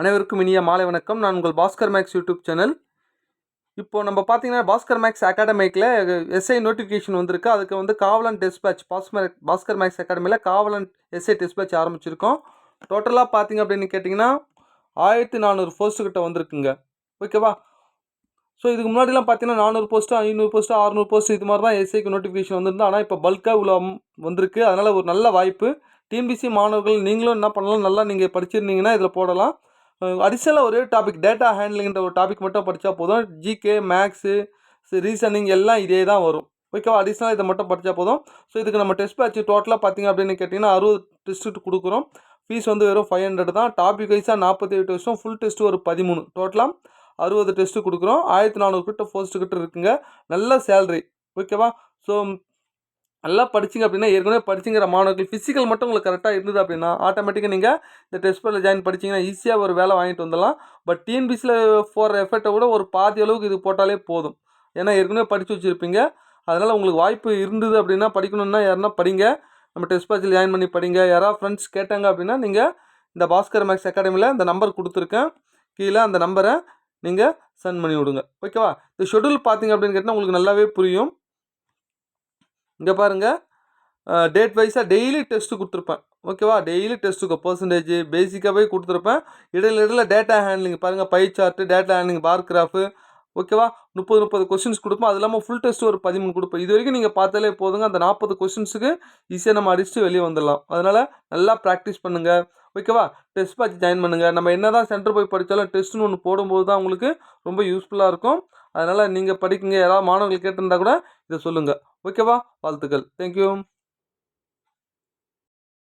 அனைவருக்கும் இனிய மாலை வணக்கம். நான் உங்கள் பாஸ்கர் மேக்ஸ் யூடியூப் சேனல். இப்போது நம்ம பார்த்தீங்கன்னா பாஸ்கர் மேக்ஸ் அகாடமிக்கில் எஸ்ஐ நோட்டிஃபிகேஷன் வந்திருக்கு. அதுக்கு வந்து காவலன் டெஸ்ட் பேட்ச் பாஸ்கர் மேக்ஸ் அகாடமியில் காவலன் எஸ்ஐ டெஸ்ட் பேட்ச் ஆரம்பிச்சிருக்கோம். டோட்டலாக பார்த்தீங்க அப்படின்னு கேட்டிங்கன்னா 1400 போஸ்ட்டுக்கிட்ட வந்திருக்குங்க. ஓகேவா? ஸோ இதுக்கு முன்னாடிலாம் பார்த்தீங்கன்னா 400 போஸ்ட்டு 500 போஸ்ட்டு 600 போஸ்ட்டு இது மாதிரி தான் எஸ்ஐக்கு நோட்டிஃபிகேஷன் வந்திருந்தோம். ஆனால் இப்போ பல்காக இவ்வளோ வந்திருக்கு. அதனால் ஒரு நல்ல வாய்ப்பு. டிஎன்பிஎஸ்சி மாணவர்கள் நீங்களும் என்ன பண்ணலாம், நல்லா நீங்கள் படிச்சிருந்தீங்கன்னா இதில் போடலாம். அடிஷ்னலாக ஒரே டாபிக் டேட்டா ஹேண்ட்லிங்கிற ஒரு டாபிக் மட்டும் படித்தா போதும். ஜிகே மேக்ஸு ரீசனிங் எல்லாம் இதே தான் வரும். ஓகேவா? அடிஷ்னலாக இதை மட்டும் படித்தா போதும். ஸோ இதுக்கு நம்ம டெஸ்ட் பேட்ச் டோட்டலாக பார்த்தீங்க அப்படின்னு கேட்டிங்கன்னா 60 டெஸ்ட்டு கொடுக்குறோம். ஃபீஸ் வந்து வெறும் 500 தான். டாபிக் வைஸாக 48 டெஸ்ட்டும் ஃபுல் டெஸ்ட்டு ஒரு 13 டோட்டலாக 60 டெஸ்ட்டு கொடுக்குறோம். 1400 கிட்ட போஸ்ட்டு கிட்ட இருக்குங்க. நல்ல சேல்ரி. ஓகேவா? ஸோ நல்லா படிச்சிங்க அப்படின்னா ஏற்கனவே படிச்சுங்கிற மாணவர்கள் ஃபிசிக்கல் மட்டும் உங்களுக்கு கரெக்டாக இருந்தது அப்படின்னா ஆட்டோமேட்டிக்காக நீங்கள் இந்த டெஸ்ட் பேட்சில் ஜாயின் படிச்சிங்கன்னா ஈஸியாக ஒரு வேலை வாங்கிட்டு வந்துடலாம். பட் டிஎன்பிஎஸ்சியில் போகிற எஃபெக்டை விட ஒரு பாதி அளவுக்கு இது போட்டாலே போதும். ஏன்னா ஏற்கனவே படித்து வச்சுருப்பீங்க. அதனால் உங்களுக்கு வாய்ப்பு இருந்தது அப்படின்னா படிக்கணுன்னா யாருன்னா படிங்க. நம்ம டெஸ்ட் பேட்சில் ஜாயின் பண்ணி படிங்க. யாராவது ஃப்ரெண்ட்ஸ் கேட்டாங்க அப்படின்னா நீங்கள் இந்த பாஸ்கர் மேக்ஸ் அகாடமியில் இந்த நம்பர் கொடுத்துருக்கேன். கீழே அந்த நம்பரை நீங்கள் சென்ட் பண்ணி விடுங்க. ஓகேவா? இந்த ஷெடியூல் பார்த்தீங்க அப்படின்னு கேட்டால் உங்களுக்கு நல்லாவே புரியும். இங்கே பாருங்கள், டேட் வைஸாக டெய்லி டெஸ்ட்டு கொடுத்துருப்பேன். ஓகேவா? டெய்லி டெஸ்ட்டுக்கு பர்சன்டேஜ் பேசிக்காகவே கொடுத்துருப்பேன். இடையில டேட்டா ஹேண்ட்லிங் பாருங்கள், by chart, data handling, bar graph. ஓகேவா? 30 கொஸ்டின்ஸ் கொடுப்போம். அது இல்லாமல் ஃபுல் டெஸ்ட்டு ஒரு 13 கொடுப்போம். இது வரைக்கும் நீங்கள் பார்த்தாலே போதுங்க. அந்த 40 கொஸ்டின்ஸுக்கு ஈஸியாக நம்ம அடிச்சுட்டு வெளியே வந்துடலாம். அதனால் நல்லா ப்ராக்டிஸ் பண்ணுங்கள். ஓகேவா? டெஸ்ட் பேட்ச் ஜாயின் பண்ணுங்கள். நம்ம என்ன தான் சென்டர் போய் படித்தாலும் டெஸ்ட்டுன்னு ஒன்று போடும்போது தான் உங்களுக்கு ரொம்ப யூஸ்ஃபுல்லாக இருக்கும். அதனால் நீங்கள் படிக்குங்க. யாராவது மாணவர்கள் கேட்டிருந்தா கூட இதை சொல்லுங்கள். ஓகேவா? வாழ்த்துக்கள். தேங்க்யூ.